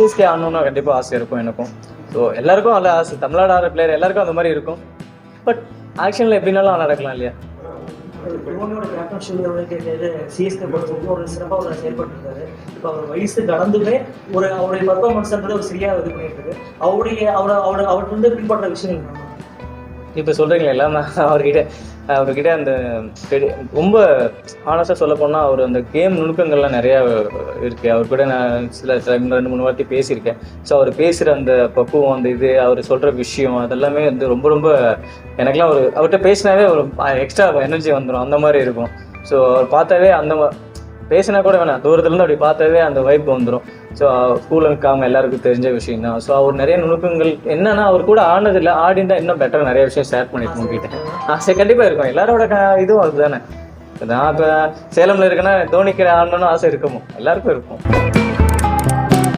CSK ஆடணும்னா கண்டிப்பாக ஆசை இருக்கும் எனக்கும். ஸோ எல்லாருக்கும் அதில் ஆசை, தமிழ்நாடு ஆடுற பிளேயர் எல்லாருக்கும் அந்த மாதிரி இருக்கும். பட் ஆக்ஷனில் எப்படினாலும் நடக்கலாம் இல்லையா? தோனியோட கேப்டன்ஷிப் சிஎஸ்கே பொறுத்தவரைக்கும் ஒரு சிறப்பாக ஒரு செயல்பட்டுருக்காரு. இப்போ அவர் வயசு கடந்துமே அவருடைய பர்ஃபார்மன்ஸ்ன்றது ஒரு சரியாக இது பண்ணிட்டு இருக்கு. அவர்கிட்ட வந்து பின்பற்ற விஷயங்கள் இப்போ சொல்கிறீங்களா எல்லாமே அவர்கிட்ட அந்த ரொம்ப ஆனஸ்டாக சொல்ல போனால் அவர் அந்த கேம் நுணுக்கங்கள்லாம் நிறையா இருக்குது. அவர் கூட நான் சில 2-3 வாட்டி பேசியிருக்கேன். ஸோ அவர் பேசுகிற அந்த பக்குவம், அந்த இது அவர் சொல்கிற விஷயம் அதெல்லாமே வந்து ரொம்ப ரொம்ப எனக்குலாம் அவர்கிட்ட பேசினாவே ஒரு எக்ஸ்ட்ரா எனர்ஜி வந்துடும், அந்த மாதிரி இருக்கும். ஸோ அவர் பார்த்தாவே பேசினா கூட வேணாம், தூரத்துலேருந்து அப்படி பார்த்தாவே அந்த வைப் வந்துடும். ஸோ ஸ்கூல் இருக்காமல் எல்லாருக்கும் தெரிஞ்ச விஷயம் தான். ஸோ அவர் நிறைய நுணுக்கங்கள் என்னன்னா அவர் கூட ஆனதில்லை, ஆடிந்தா இன்னும் பெட்டர் நிறைய விஷயம் ஷேர் பண்ணியிருக்கோம் உங்ககிட்ட. ஆசை கண்டிப்பாக இருக்கும், எல்லாரோட இதுவும் அதுதானே. நான் இப்போ சேலமில் இருக்கேன்னா தோனிக்கு ஆடணும்னு ஆசை இருக்குமோ, எல்லாருக்கும் இருக்கும்.